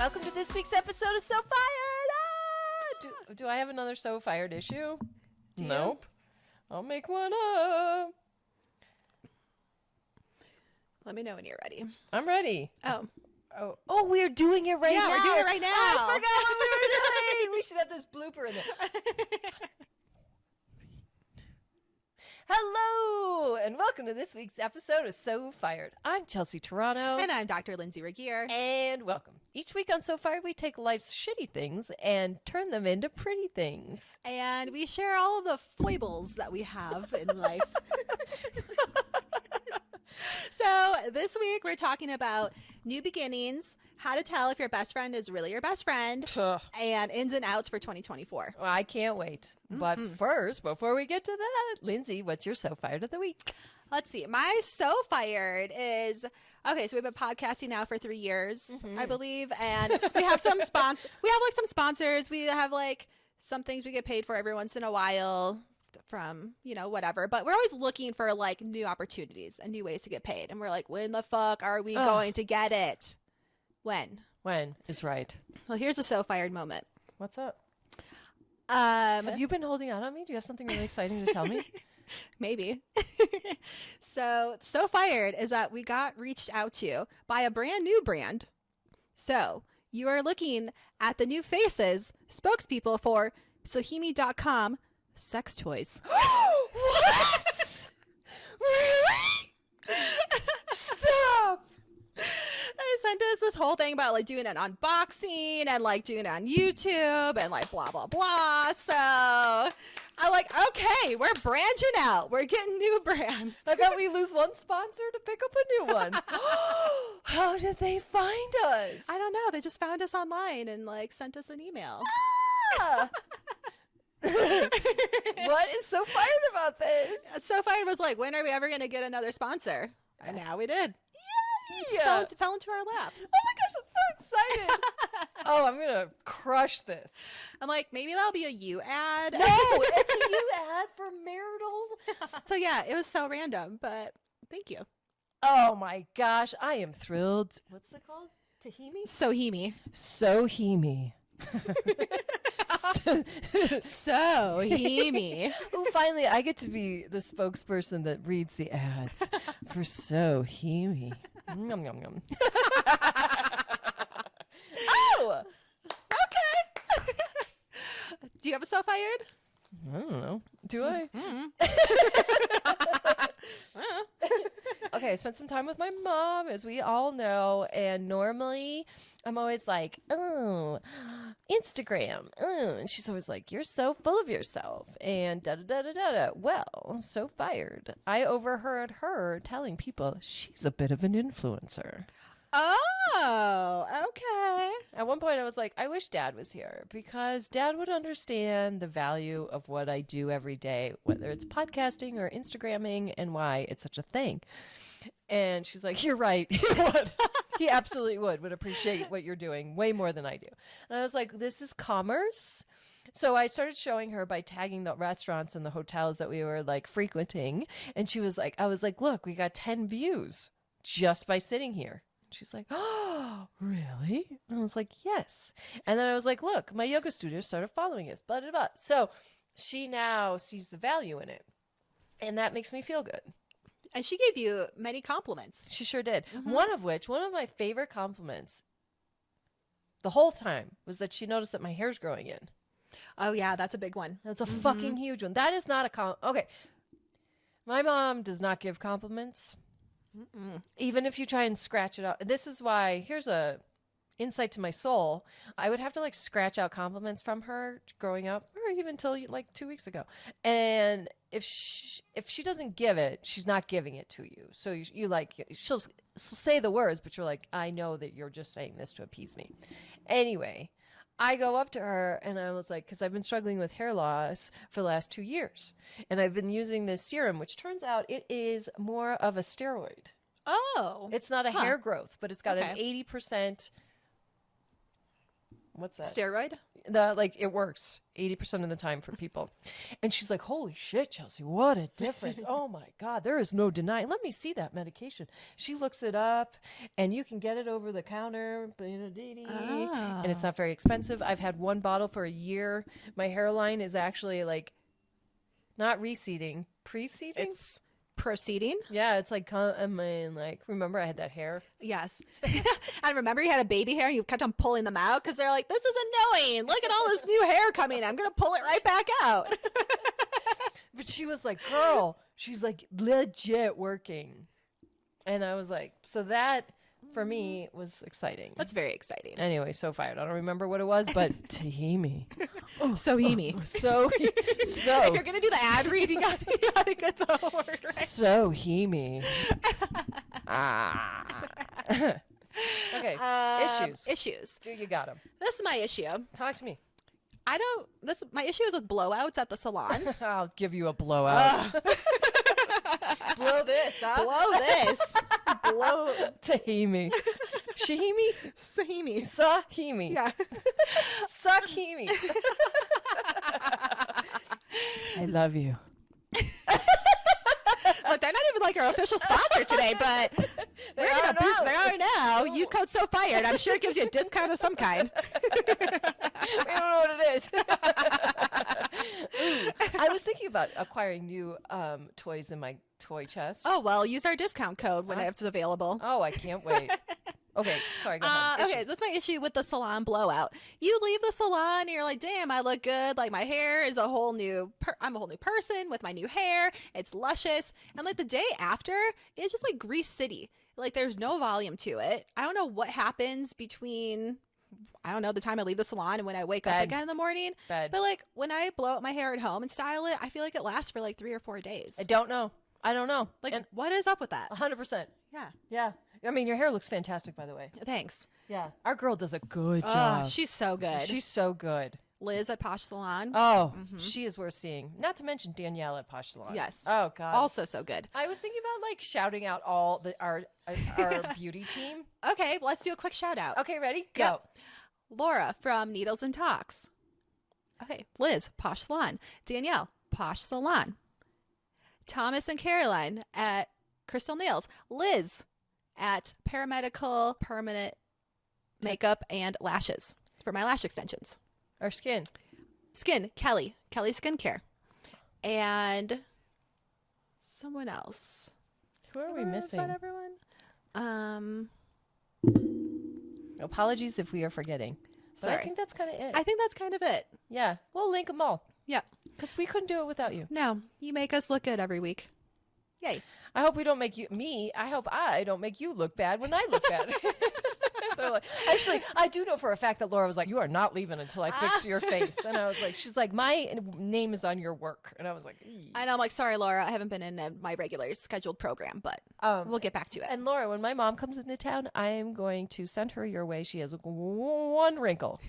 welcome to this week's episode of So Fired. Do I have another So Fired issue? Nope. I'll make one up. Let me know when you're ready. I'm ready. Oh, we're doing it right now. Yeah, we're doing it right now. I forgot what we were doing. We should have this blooper in there. Hello, and welcome to this week's episode of So Fired. I'm Chelsea Toronto. and I'm Dr. Lindsay Regier. And welcome. Each week on So Fired, we take life's shitty things and turn them into pretty things. And we share all of the foibles that we have in life. So this week we're talking about new beginnings, how to tell if your best friend is really your best friend, Ugh. and ins and outs for 2024. Well, I can't wait. But first, before we get to that, Lindsay, what's your So Fired of the week? Let's see. My So Fired is, okay, so we've been podcasting now for 3 years, I believe. And we have some some sponsors. We have like some things we get paid for every once in a while from, whatever. But we're always looking for like new opportunities and new ways to get paid. And we're like, when the fuck are we going to get it? When is right. Well, here's a So Fired moment. What's up? Have you been holding out on me? Do you have something really exciting to tell me? Maybe. So Fired is that we got reached out to by a brand new brand. So you are looking at the new faces, spokespeople for Sohimi.com sex toys. What? Really? Stop. They sent us this whole thing about like doing an unboxing and like doing it on YouTube and like blah, blah, blah. So I'm like, okay, we're branching out. We're getting new brands. I bet we lose one sponsor to pick up a new one. How did they find us? I don't know. They just found us online and like sent us an email. Ah! What is so fired about this? So Fired was like, when are we ever going to get another sponsor? And now we did. Yeah. Just fell into our lap. Oh my gosh, I'm so excited. Oh, I'm going to crush this. I'm like, maybe that'll be a you ad. No, it's a new ad for marital. So yeah, it was so random, but thank you. Oh my gosh, I am thrilled. What's it called? Tahimi? Sohimi. Sohimi. Sohimi. Oh, finally, I get to be the spokesperson that reads the ads for Sohimi. Yum, yum, yum. Oh! Okay. Do you have a So Fired? I don't know. Do I? Okay, I spent some time with my mom, as we all know, and normally I'm always like, oh, Instagram. Oh. And she's always like, you're so full of yourself, and da-da-da-da-da-da. Well, So Fired. I overheard her telling people she's a bit of an influencer. Oh, okay. At one point, I was like, I wish Dad was here because Dad would understand the value of what I do every day, whether it's podcasting or Instagramming, and why it's such a thing. And she's like, you're right. He would. He absolutely would appreciate what you're doing way more than I do. And I was like, this is commerce. So I started showing her by tagging the restaurants and the hotels that we were like frequenting. And she was like, I was like, look, we got 10 views just by sitting here. She's like, oh, really? And I was like, yes. And then I was like, look, my yoga studio started following us, blah, blah, blah. So she now sees the value in it. And that makes me feel good. And she gave you many compliments. She sure did. One of my favorite compliments the whole time was that she noticed that my hair's growing in. Oh, yeah, that's a big one. That's a fucking huge one. That is not a okay. My mom does not give compliments. Even if you try and scratch it out. This is why, here's a insight to my soul. I would have to like scratch out compliments from her growing up, or even till like 2 weeks ago. And if she doesn't give it, she's not giving it to you. So you like, she'll say the words, but you're like, I know that you're just saying this to appease me. Anyway, I go up to her and I was like, because I've been struggling with hair loss for the last 2 years. And I've been using this serum, which turns out it is more of a steroid. Oh. It's not a hair growth, but it's got an 80%. what's that? Steroid? It works 80% of the time for people. And she's like, holy shit, Chelsea, what a difference. Oh my God, there is no denying. Let me see that medication. She looks it up and you can get it over the counter. And it's not very expensive. I've had one bottle for a year. My hairline is actually like not receding, preceding. It's proceeding. Yeah, it's like, I mean, like, remember I had that hair? Yes. I remember you had a baby hair and you kept on pulling them out because they're like, this is annoying. Look at all this new hair coming. I'm going to pull it right back out. But she was like, girl, she's like legit working. And I was like, so that for me was exciting. That's very exciting. Anyway, so fired. I don't remember what it was, but tahini. Sohimi. So If you're going to do the ad read, you got to get the word right. So hemi. Okay. Issues. Do you got them? This is my issue. Talk to me. My issue is with blowouts at the salon. I'll give you a blowout. Blow this, huh? Blow this. Blow. Tahimi. Shahimi? Sahimi. Sahimi. Yeah. Sakimi. I love you. Look, they're not even like our official sponsor today, but They are now. Use code SOFIRED. I'm sure it gives you a discount of some kind. We don't know what it is. I was thinking about acquiring new toys in my toy chest. Oh, well, use our discount code when it's available. Oh, I can't wait. Okay, sorry, go ahead. Okay, that's my issue with the salon blowout. You leave the salon and you're like, damn, I look good. Like, my hair is a whole new, I'm a whole new person with my new hair. It's luscious. And like the day after, it's just like Grease City. Like, there's no volume to it. I don't know what happens between, I don't know, the time I leave the salon and when I wake up again in the morning. Bad. But like, when I blow out my hair at home and style it, I feel like it lasts for like 3 or 4 days. I don't know. Like, and what is up with that? 100%. Yeah. Yeah. I mean, your hair looks fantastic, by the way. Thanks. Yeah. Our girl does a good job. She's so good. She's so good. Liz at Posh Salon. Oh, she is worth seeing. Not to mention Danielle at Posh Salon. Yes. Oh, God. Also so good. I was thinking about like shouting out all our beauty team. Okay, let's do a quick shout out. Okay, ready? Go. Yep. Laura from Needles and Talks. Okay, Liz, Posh Salon. Danielle, Posh Salon. Thomas and Caroline at Crystal Nails. Liz at Paramedical Permanent Makeup and Lashes for my lash extensions. Our skin. Skin, Kelly Skincare. And someone else. So what are we Is missing? that everyone? Apologies if we are forgetting. But Sorry. I think that's kind of it. I think that's kind of it. Yeah. We'll link them all. Yeah. Because we couldn't do it without you. No, you make us look good every week. Yay. I hope we don't make you, I hope I don't make you look bad when I look bad. They're like, actually, I do know for a fact that Laura was like, you are not leaving until I fix your face. And I was like, she's like, my name is on your work. And I was like, "Eee." And I'm like, sorry, Laura, I haven't been in my regular scheduled program, but we'll get back to it. And Laura, when my mom comes into town, I am going to send her your way. She has one wrinkle.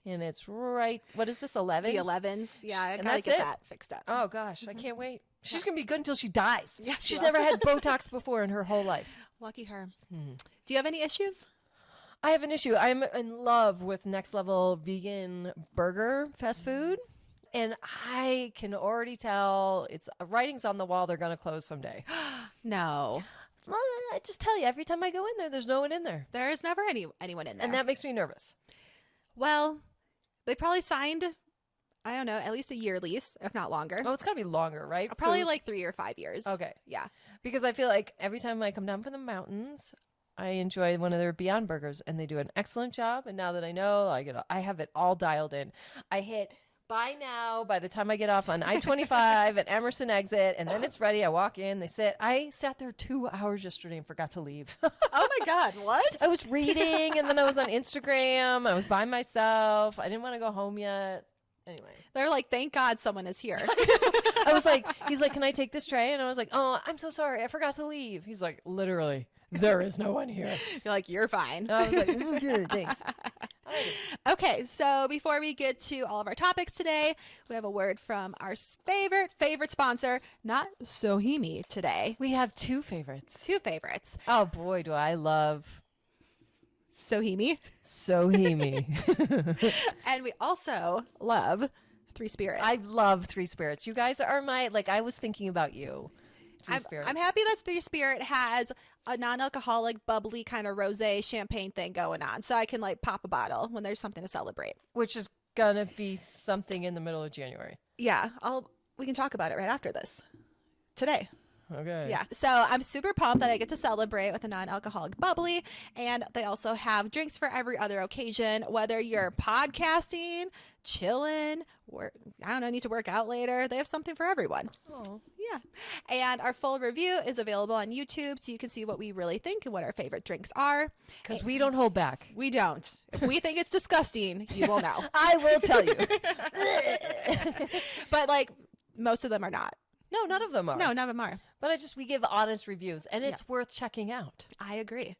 And it's right, what is this, 11? The 11s. Yeah, I And gotta that's get it? that fixed up. Oh, gosh, I can't wait. She's going to be good until she dies. Yeah, She's she never had Botox before in her whole life. Lucky her. Do you have any issues? I have an issue. I'm in love with Next Level vegan burger fast food. And I can already tell it's writing's on the wall. They're going to close someday. No. Well, I just tell you, every time I go in there, there's no one in there. There is never anyone in there. And that makes me nervous. Well, they probably signed, I don't know, at least a year lease, if not longer. Oh, it's got to be longer, right? Probably Food? like 3 or 5 years. Okay. Yeah. Because I feel like every time I come down from the mountains, I enjoy one of their Beyond Burgers, and they do an excellent job. And now that I know, I have it all dialed in. I hit buy now by the time I get off on I-25 at Emerson exit, and then it's ready. I walk in, they sit. I sat there 2 hours yesterday and forgot to leave. Oh my God, what? I was reading, and then I was on Instagram. I was by myself. I didn't want to go home yet. Anyway. They're like, thank God someone is here. I was like, he's like, can I take this tray? And I was like, oh, I'm so sorry. I forgot to leave. He's like, literally, there is no one here. You're like, you're fine. And I was like, good, thanks. Okay, so before we get to all of our topics today, we have a word from our favorite sponsor, not Sohimi today. We have 2 favorites. 2 favorites. Oh boy, do I love Sohimi. Sohimi. And we also love Three Spirit. I love Three Spirits. You guys are I was thinking about you. I'm happy that Three Spirit has a non-alcoholic, bubbly kind of rosé champagne thing going on. So I can pop a bottle when there's something to celebrate. Which is gonna be something in the middle of January. Yeah, we can talk about it right after this. Today. Okay. Yeah. So I'm super pumped that I get to celebrate with a non-alcoholic bubbly. And they also have drinks for every other occasion, whether you're podcasting, chilling, or need to work out later. They have something for everyone. Oh. Yeah. And our full review is available on YouTube so you can see what we really think and what our favorite drinks are. Because we don't hold back. We don't. If we think it's disgusting, you will know. I will tell you. But most of them are not. No, none of them are. No, none of them are. But we give honest reviews, and it's worth checking out. I agree.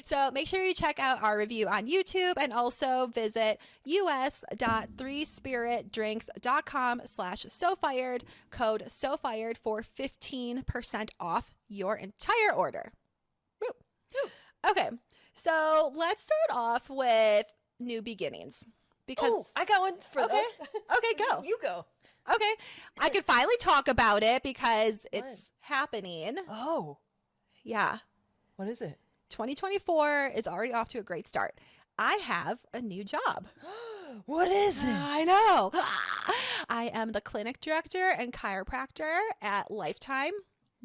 So make sure you check out our review on YouTube and also visit us.threespiritdrinks.com/SoFired, code SoFired for 15% off your entire order. Woo. Okay, so let's start off with new beginnings. Because I got one for okay. that. Okay, go. You go. Okay, I can finally talk about it because it's happening. Oh. Yeah. What is it? 2024 is already off to a great start. I have a new job. What is it? I know. I am the clinic director and chiropractor at Lifetime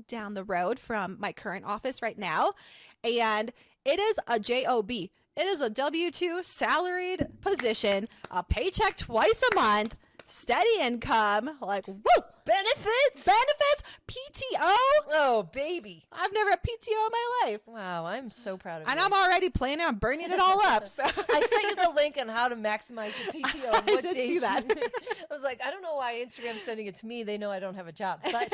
down the road from my current office right now. And it is a job. It is a W-2 salaried position, a paycheck twice a month, steady income, woo! Benefits, PTO. Oh, baby. I've never had PTO in my life. Wow, I'm so proud of you. And I'm already planning on burning it all up. So. I sent you the link on how to maximize your PTO. I did see that. I was like, I don't know why Instagram's sending it to me. They know I don't have a job. But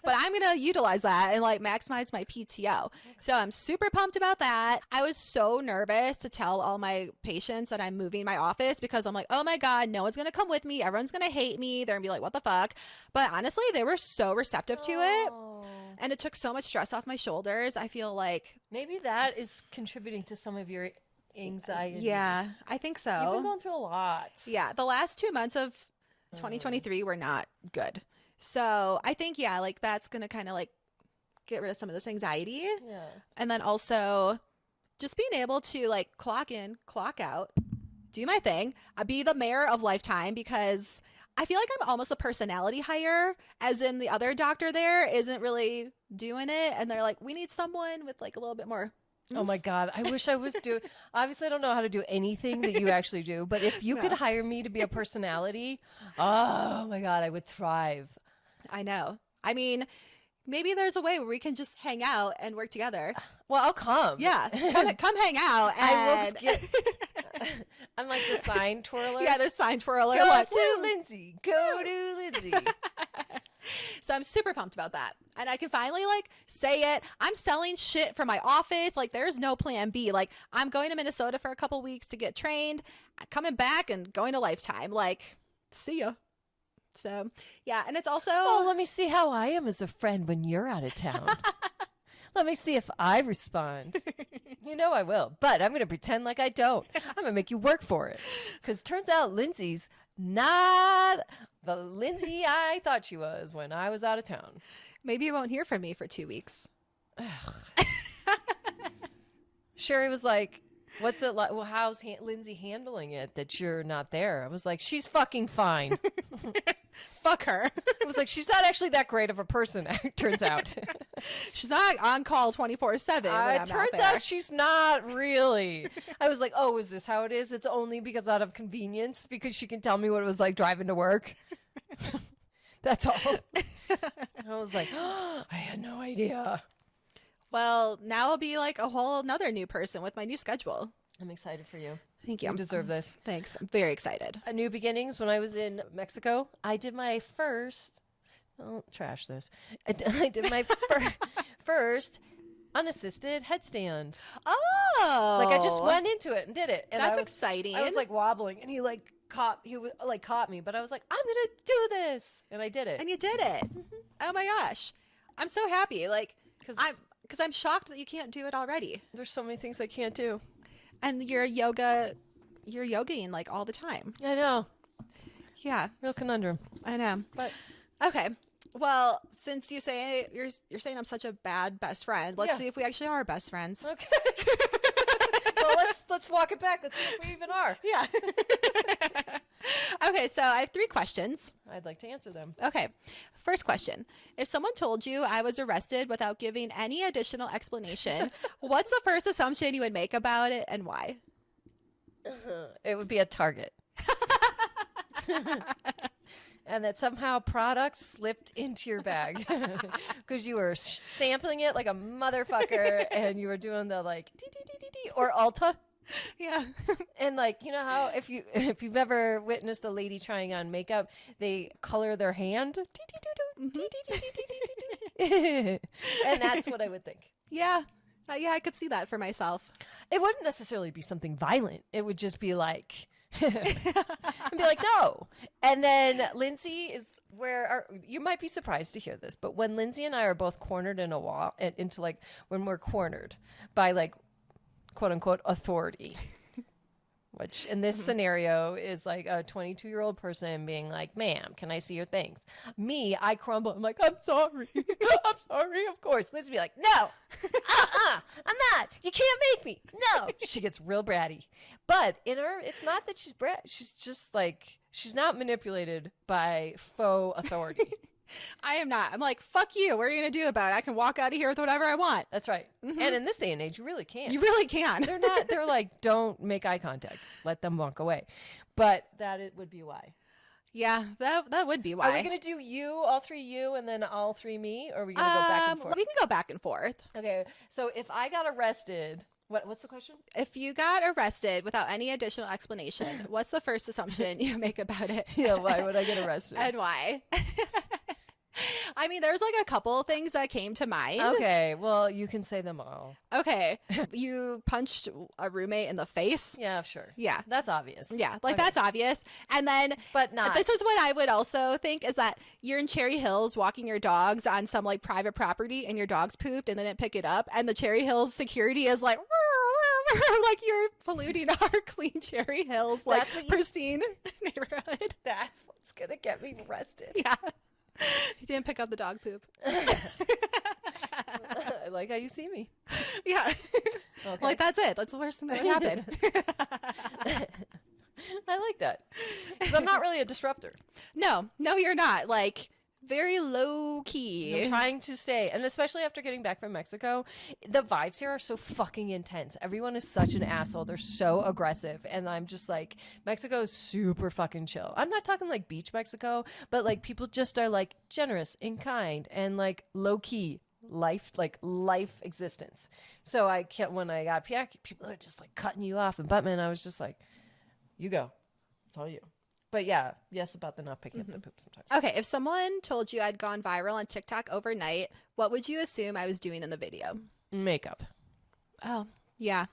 I'm going to utilize that and maximize my PTO. So I'm super pumped about that. I was so nervous to tell all my patients that I'm moving my office because I'm like, oh my God, no one's going to come with me. Everyone's going to hate me. They're going to be like, what the fuck? But honestly, they were so receptive to it. And it took so much stress off my shoulders. I feel like maybe that is contributing to some of your anxiety. Yeah, I think so. You've been going through a lot. Yeah, the last 2 months of 2023 were not good. So I think, that's going to kind of get rid of some of this anxiety. Yeah. And then also just being able to clock in, clock out, do my thing. I be the mayor of Lifetime because I feel like I'm almost a personality hire, as in the other doctor there isn't really doing it. And they're like, we need someone with a little bit more. Oh my God. I wish I was doing, obviously I don't know how to do anything that you actually do, but if you could hire me to be a personality, oh my God, I would thrive. I know. I mean, maybe there's a way where we can just hang out and work together. Well, I'll come. Yeah. Come hang out. And... I will get, I'm like the sign twirler. Yeah, there's sign twirler. Go to Lindsay. Go to Lindsay. So I'm super pumped about that. And I can finally say it. I'm selling shit from my office. There's no plan B. I'm going to Minnesota for a couple weeks to get trained, coming back and going to Lifetime. See ya. So yeah. And it's also, let me see how I am as a friend when you're out of town. Let me see if I respond. You know I will, but I'm going to pretend like I don't. I'm going to make you work for it. Because turns out Lindsay's not the Lindsay I thought she was when I was out of town. Maybe you won't hear from me for 2 weeks. Sherry was like, what's it like? Well, how's Lindsay handling it that you're not there? I was like, she's fucking fine. Fuck her. It was like, she's not actually that great of a person, it turns out. She's not on call 24/7. It turns out she's not really. I was like, oh, is this how it is? It's only because out of convenience, because she can tell me what it was like driving to work. That's all. I was like, oh, I had no idea. Well, now I'll be a whole another new person with my new schedule. I'm excited for you. Thank you. You deserve this. Thanks. I'm very excited. A new beginnings. When I was in Mexico, I did my first. Don't trash this. I did my first unassisted headstand. Oh, I just went into it and did it. And that's exciting. I was wobbling, and he caught me, but I was like, I'm gonna do this, and I did it. And you did it. Oh my gosh, I'm so happy. Because Because I'm shocked that you can't do it already. There's so many things I can't do. And you're yogaing like all the time. I know. Yeah. Real conundrum. I know. But Okay. Well, since you say you're saying I'm such a bad best friend, let's see if we actually are best friends. okay. Well, let's walk it back. Let's see if we even are. Yeah. Okay, so I have 3 questions. I'd like to answer them. Okay. First question. If someone told you I was arrested without giving any additional explanation, what's the first assumption you would make about it and why? It would be a Target. And that somehow products slipped into your bag because you were sampling it like a motherfucker and you were doing the like dee or Ulta. Yeah. And like, you know how if you've ever witnessed a lady trying on makeup, they color their hand. And that's what I would think. Yeah. Yeah, I could see that for myself. It wouldn't necessarily be something violent. It would just be like and be like, no. And then Lindsay is you might be surprised to hear this, but when Lindsay and I are both cornered in a wall into like when we're cornered by like quote unquote authority, which in this scenario is like a 22-year-old person being like, ma'am, can I see your things? Me, I crumble. I'm like, I'm sorry. I'm sorry, of course. Lindsay be like, no, I'm not. You can't make me. No. She gets real bratty. But in her, it's not that she's brat. She's just like, she's not manipulated by faux authority. I am not. I'm like, fuck you. What are you going to do about it? I can walk out of here with whatever I want. That's right. Mm-hmm. And in this day and age, you really can. You really can. They're like, don't make eye contact. Let them walk away. But it would be why. Yeah, that would be why. Are we going to do all 3 you, and then all 3 me? Or are we going to go back and forth? We can go back and forth. Okay. So if I got arrested, what's the question? If you got arrested without any additional explanation, what's the first assumption you make about it? Yeah, why would I get arrested? And why? I mean, there's like a couple things that came to mind. Okay, well, you can say them all. Okay. You punched a roommate in the face. Yeah, sure. Yeah. That's obvious. Yeah, like Okay. that's obvious. And then But not. this is what I would also think is that you're in Cherry Hills walking your dogs on some like private property and your dog's pooped and they didn't pick it up and the Cherry Hills security is like like you're polluting our clean Cherry Hills like pristine neighborhood. That's what's going to get me arrested. Yeah. He didn't pick up the dog poop. I like how you see me. Yeah. Okay. Like, that's it. That's the worst thing that would happen. I like that. Because I'm not really a disruptor. No, you're not. Like, very low key. I'm trying to stay. And especially after getting back from Mexico, the vibes here are so fucking intense. Everyone is such an asshole. They're so aggressive. And I'm just like, Mexico is super fucking chill. I'm not talking like beach Mexico, but like people just are like generous and kind and like low key life existence. So when I got back, people are just like cutting you off and Buttman. I was just like, you go. It's all you. But yeah, yes, about the not picking up the poop sometimes. Okay, if someone told you I'd gone viral on TikTok overnight, what would you assume I was doing in the video? Makeup. Oh, yeah.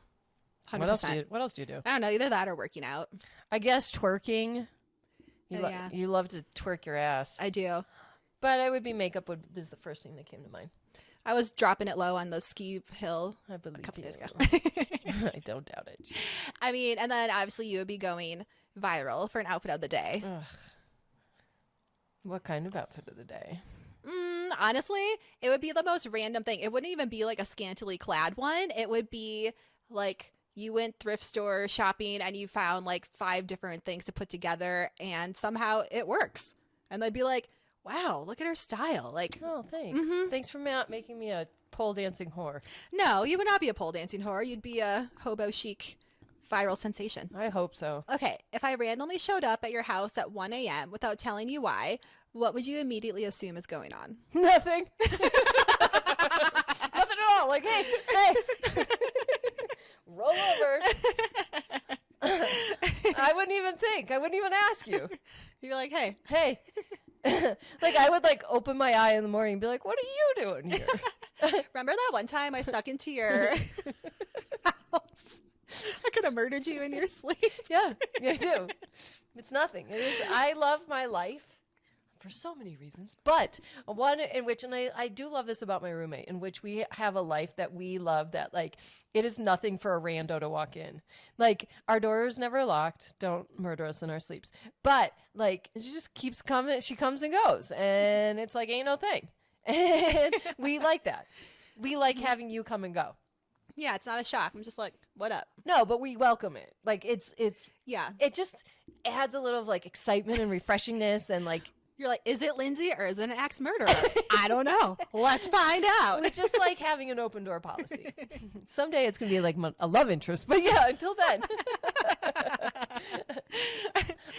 100%. What else do you do? I don't know, either that or working out. I guess twerking. Yeah. You love to twerk your ass. I do. But I would be makeup is the first thing that came to mind. I was dropping it low on the ski hill I believe a couple you. days ago. I don't doubt it. I mean, and then obviously you would be going viral for an outfit of the day. Ugh. What kind of outfit of the day? Honestly, it would be the most random thing. It wouldn't even be like a scantily clad one. It would be like you went thrift store shopping and you found like 5 different things to put together and somehow it works. And they'd be like, wow, look at her style. Like, Oh, thanks. Thanks for not making me a pole dancing whore. no, you would not be a pole dancing whore. You'd be a hobo chic viral sensation. I hope so. Okay, if I randomly showed up at your house at 1 a.m. without telling you why, what would you immediately assume is going on? Nothing. Nothing at all. Like, hey. Roll over. I wouldn't even think. I wouldn't even ask you. You'd be like, hey. Like, I would, like, open my eye in the morning and be like, what are you doing here? Remember that one time I snuck into your house? I could have murdered you in your sleep. Yeah, I do. It's nothing. I love my life for so many reasons, but one in which, and I do love this about my roommate, in which we have a life that we love, that like it is nothing for a rando to walk in. Like our door is never locked. Don't murder us in our sleeps. But like she just keeps coming. She comes and goes, and it's like ain't no thing. And we like that. We like having you come and go. Yeah, it's not a shock. I'm just like, what up? No, but we welcome it. Like it's Yeah. it just adds a little of like excitement and refreshingness and like. You're like, is it Lindsay or is it an axe murderer? I don't know. Let's find out. It's just like having an open door policy. Someday it's going to be like a love interest. But yeah, until then.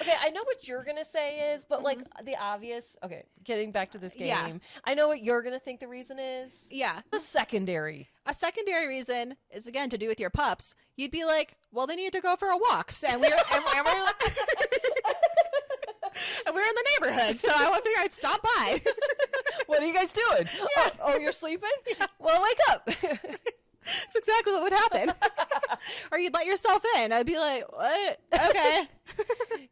Okay, I know what you're going to say is, but like the obvious. Okay, getting back to this game. Yeah. I know what you're going to think the reason is. Yeah. The secondary. A secondary reason is, again, to do with your pups. You'd be like, well, they need to go for a walk. So, and we're and we're in the neighborhood, so I figure I'd stop by. What are you guys doing? Yeah. Oh, you're sleeping? Yeah. Well, wake up. That's exactly what would happen. Or you'd let yourself in. I'd be like, what? Okay.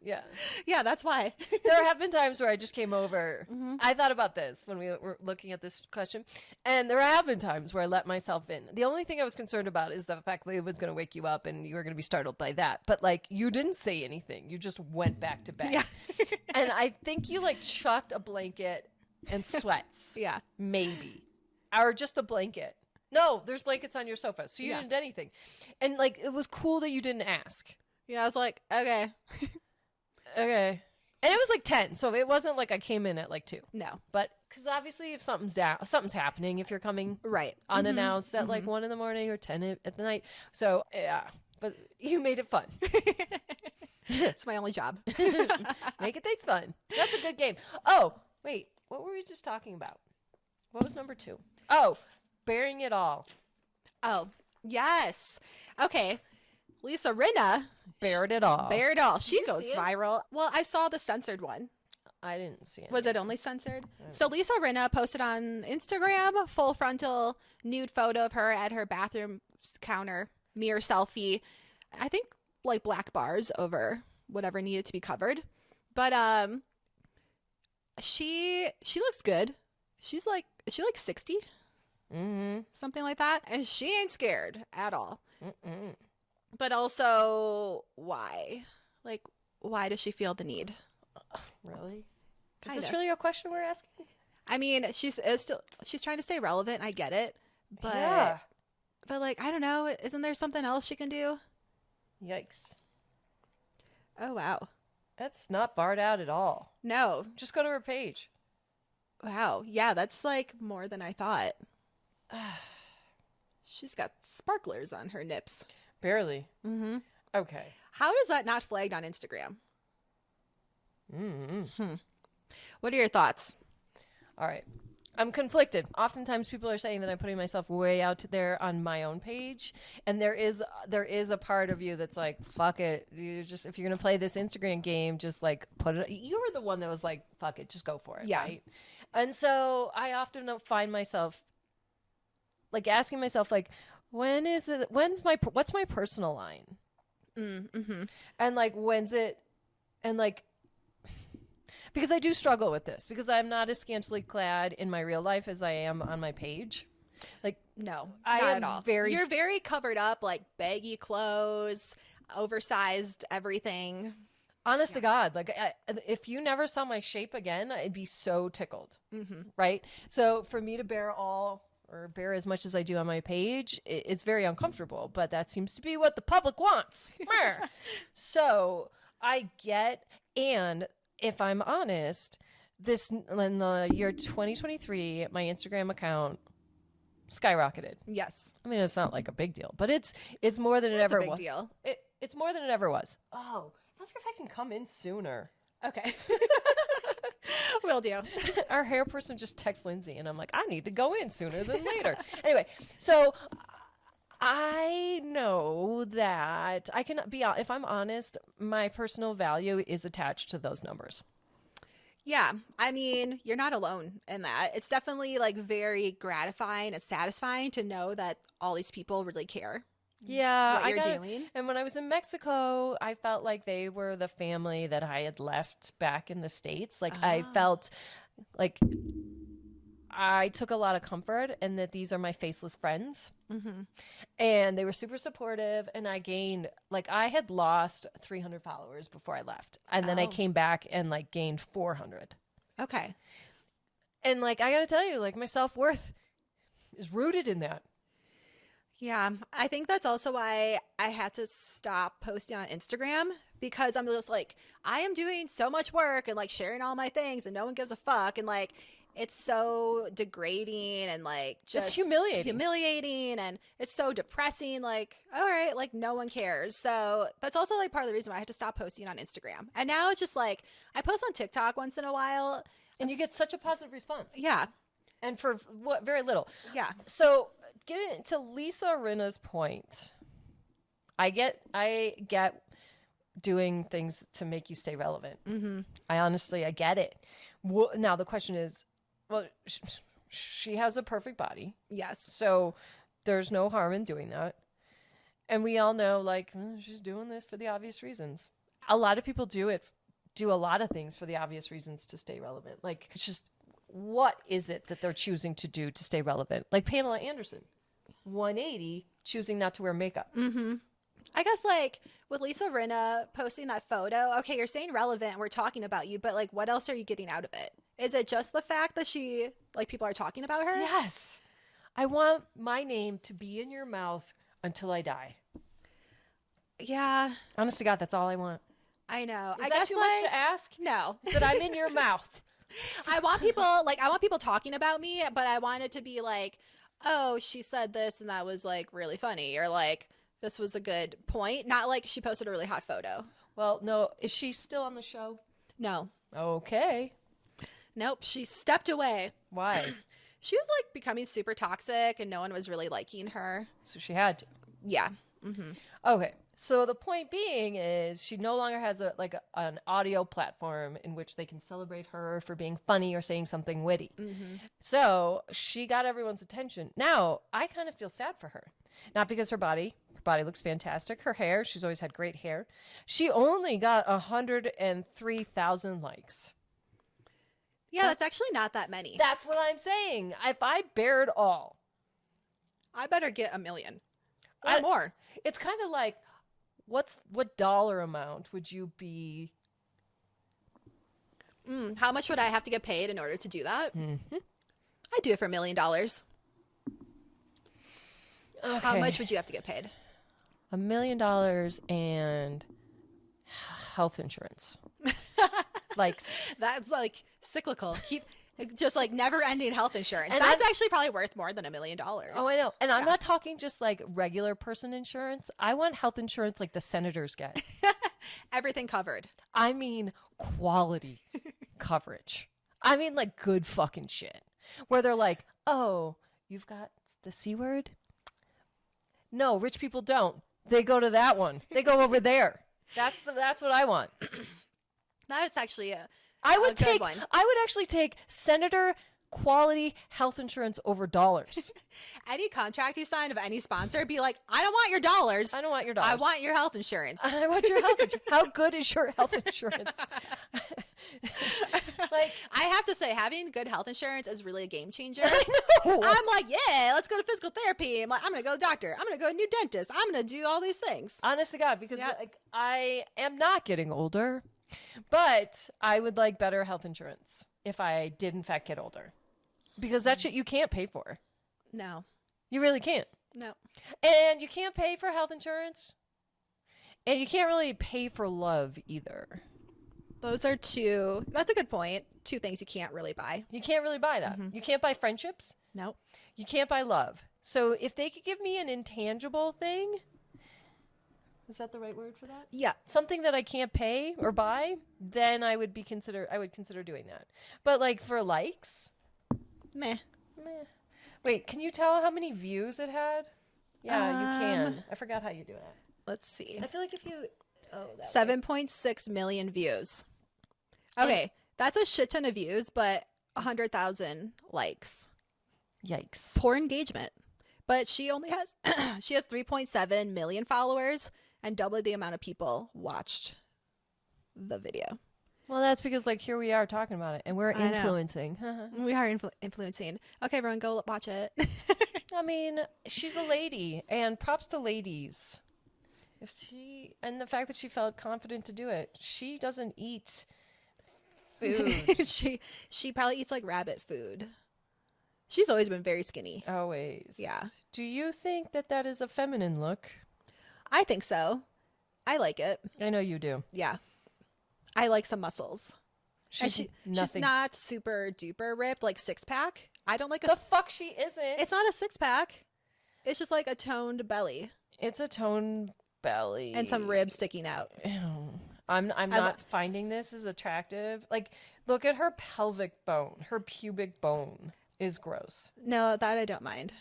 Yeah. Yeah, that's why. There have been times where I just came over. I thought about this when we were looking at this question. And there have been times where I let myself in. The only thing I was concerned about is the fact that it was going to wake you up and you were going to be startled by that. But like, you didn't say anything. You just went back to bed. Yeah. And I think you like chucked a blanket and sweats. Yeah. Maybe. Or just a blanket. No, there's blankets on your sofa. So you didn't do anything. And like, it was cool that you didn't ask. Yeah, I was like, okay. Okay. And it was like 10, so it wasn't like I came in at like 2. No. But because obviously if something's happening, if you're coming Right. unannounced at like 1 a.m. or 10 at the night. So yeah, but you made it fun. It's my only job. Make it things fun. That's a good game. Oh, wait. What were we just talking about? What was number 2? Oh, bearing it all. Oh, yes. Okay. Lisa Rinna. Bared it all. Bared it all. She you goes see it? viral. Well, I saw the censored one. I didn't see it. Was it only censored? So Lisa Rinna posted on Instagram full frontal nude photo of her at her bathroom counter, mirror selfie. I think like black bars over whatever needed to be covered. But she looks good. Is she like 60? Something like that. And she ain't scared at all. But also, why? Like, why does she feel the need? Really? Kinda. Is this really a question we're asking? I mean, she's trying to stay relevant. I get it, but Yeah. but like, I don't know. Isn't there something else she can do? Yikes. Oh wow, That's not barred out at all. no, Just go to her page. wow, yeah, that's like more than I thought. She's got sparklers on her nips. Barely. Mm-hmm. Okay. How does that not flagged on Instagram? What are your thoughts? All right. I'm conflicted. Oftentimes people are saying that I'm putting myself way out there on my own page. And there is a part of you that's like, fuck it. You just, if you're going to play this Instagram game, just like put it, you were the one that was like, fuck it, just go for it. Yeah. Right? And so I often find myself like asking myself like, what's my personal line? And like, when's it, and like, because I do struggle with this because I'm not as scantily clad in my real life as I am on my page. Like, No, I not am at all. very- You're very covered up, like baggy clothes, oversized everything. honest to God, like if you never saw my shape again, I'd be so tickled. Right. So for me to bear as much as I do on my page, it's very uncomfortable, but that seems to be what the public wants. So I get, and if I'm honest, this in the year 2023, my Instagram account skyrocketed. Yes, I mean, it's not like a big deal, but it's more than it it's ever a big was. deal. It's more than it ever was. Oh, ask her if I can come in sooner. Okay, will do. Our hair person just texts Lindsay, and I'm like, I need to go in sooner than later. Anyway, so I know that I can be, if I'm honest, my personal value is attached to those numbers. Yeah, I mean, you're not alone in that. It's definitely like very gratifying and satisfying to know that all these people really care. Yeah, what you're doing. And when I was in Mexico, I felt like they were the family that I had left back in the States. Like I felt like I took a lot of comfort in that these are my faceless friends. And they were super supportive, and I gained, like, I had lost 300 followers before I left, and then I came back and like gained 400. Okay. And like I gotta tell you, like, my self-worth is rooted in that. Yeah, I think that's also why I had to stop posting on Instagram, because I'm just like, I am doing so much work and like sharing all my things and no one gives a fuck, and like it's so degrading and like just It's humiliating, and it's so depressing. Like, all right, like no one cares. So that's also like part of the reason why I had to stop posting on Instagram. And now it's just like I post on TikTok once in a while, And you get such a positive response. yeah, And for what, very little. yeah. So getting to Lisa Rinna's point, I get doing things to make you stay relevant. I get it. Well, now the question is, well, she has a perfect body, Yes. so there's no harm in doing that. And we all know, like, she's doing this for the obvious reasons. A lot of people do a lot of things for the obvious reasons to stay relevant. Like, it's just, what is it that they're choosing to do to stay relevant? Like Pamela Anderson, 180, choosing not to wear makeup. I guess like with Lisa Rinna posting that photo, okay, you're staying relevant, we're talking about you, but like what else are you getting out of it? Is it just the fact that she, like, people are talking about her? Yes. I want my name to be in your mouth until I die. Yeah, Honest to God, that's all I want. I know. Is I that guess too like much to ask? no. Is that I'm in your mouth. I want people talking about me, but I want it to be like, oh, she said this and that was like really funny, or like this was a good point. Not like she posted a really hot photo. Well, no. Is she still on the show? No. Okay. Nope. She stepped away. Why? She was like becoming super toxic and no one was really liking her. So she had to. Yeah. Okay. So the point being is she no longer has an audio platform in which they can celebrate her for being funny or saying something witty. So she got everyone's attention. Now, I kind of feel sad for her. Not because her body looks fantastic. Her hair, she's always had great hair. She only got 103,000 likes. Yeah, that's actually not that many. That's what I'm saying. If I bared all, I better get 1 million or more. it's kind of like, what dollar amount would you be? How much would I have to get paid in order to do that? I'd do it for $1 million. Okay. How much would you have to get paid? $1 million and health insurance. Like, That's like cyclical. Keep just like never ending health insurance. And That's actually probably worth more than $1 million. oh, I know. And I'm not talking just like regular person insurance. I want health insurance like the senators get. Everything covered. I mean, quality coverage. I mean, like good fucking shit. Where they're like, oh, you've got the C word? No, rich people don't. They go to that one. They go over there. That's what I want. That's actually I would good one. actually take senator quality health insurance over dollars. Any contract you sign of any sponsor, be like, I don't want your dollars. I don't want your dollars. I want your health insurance. I want your health insurance. How good is your health insurance? Like, I have to say, having good health insurance is really a game changer. I know. I'm like, yeah, let's go to physical therapy. I'm like, I'm going to go to the doctor. I'm going to go to a new dentist. I'm going to do all these things. Honest to God, because Yep. like I am not getting older, but I would like better health insurance if I did in fact get older. Because that shit you can't pay for. No, You really can't. no. And you can't pay for health insurance. And you can't really pay for love either. Those are that's a good point. Two things you can't really buy. You can't really buy that. You can't buy friendships. Nope. You can't buy love. So if they could give me an intangible thing, is that the right word for that? Yeah. Something that I can't pay or buy, then I would consider doing that. But like for likes, Meh. meh. Wait, can you tell how many views it had? Yeah, you can. I forgot how you do it. Let's see. I feel like if you 7.6 million views. Okay, that's a shit ton of views, but 100,000 likes. Yikes. Poor engagement. But she only has she has 3.7 million followers and double the amount of people watched the video. Well, that's because like here we are talking about it and we're I know. influencing. We are influencing. Okay, everyone, go watch it. I mean, she's a lady, and props to ladies. And the fact that she felt confident to do it. She doesn't eat food. she probably eats like rabbit food. She's always been very skinny. Always. Yeah. Do you think that that is a feminine look? I think so. I like it. I know you do. Yeah. I like some muscles. And She's she's nothing. not super duper ripped, like six pack. I don't like The fuck she isn't. It's not a six pack. It's just like a toned belly It's a toned belly and some ribs sticking out. Ew. I'm not finding this as attractive. Like, look at her pelvic bone. Her pubic bone is gross. No, that I don't mind.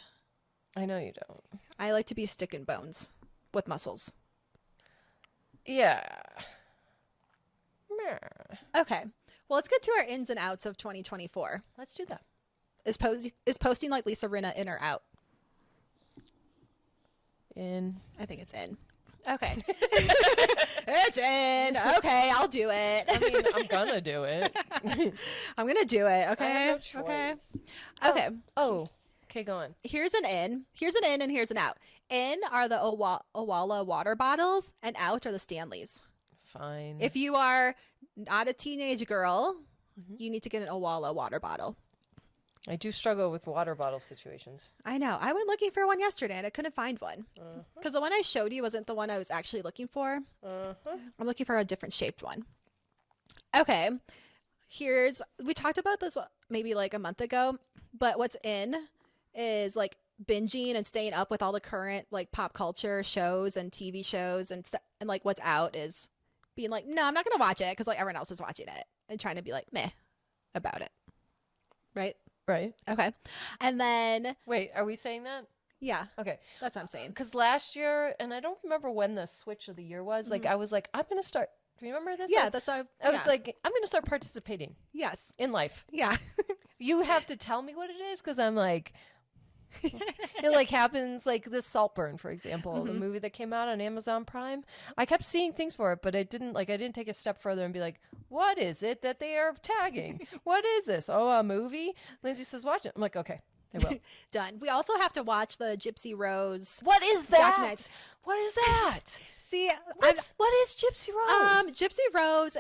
I know you don't. I like to be sticking bones with muscles. Yeah. Meh. Okay. Well, let's get to our ins and outs of 2024. Let's do that. Is posting like Lisa Rinna in or out? In. I think it's in. Okay. It's in. Okay, I'll do it. I mean, I'm gonna do it. I'm gonna do it. Okay. I have no choice. Okay. Okay. Oh. Okay, go on. Here's an in. Here's an in and here's an out. In are the Owala water bottles, and out are the Stanleys. Fine. If you are not a teenage girl, you need to get an Owala water bottle. I do struggle with water bottle situations. I know. I went looking for one yesterday and I couldn't find one. Because the one I showed you wasn't the one I was actually looking for. I'm looking for a different shaped one. Okay. We talked about this maybe like a month ago, but what's in is like binging and staying up with all the current like pop culture shows and TV shows and stuff. And like what's out is being like, no, I'm not going to watch it because like everyone else is watching it and trying to be like meh about it. Right? Right. Okay. And then, Wait, are we saying that? yeah, Okay. that's what I'm saying. Because last year, and I don't remember when the switch of the year was, like, I was like, I'm going to start. Do you remember this? Yeah, Like, that's how I was like, I'm going to start participating yes. in life. Yeah. You have to tell me what it is because I'm like, it like happens like this Saltburn, for example, the movie that came out on Amazon Prime. I kept seeing things for it, but I didn't take a step further and be like, what is it that they are tagging? What is this? Oh, a movie? Lindsay says, watch it. I'm like, okay, I will. Done. We also have to watch the Gypsy Rose. What is that? Document. What is that? See, What is Gypsy Rose? Gypsy Rose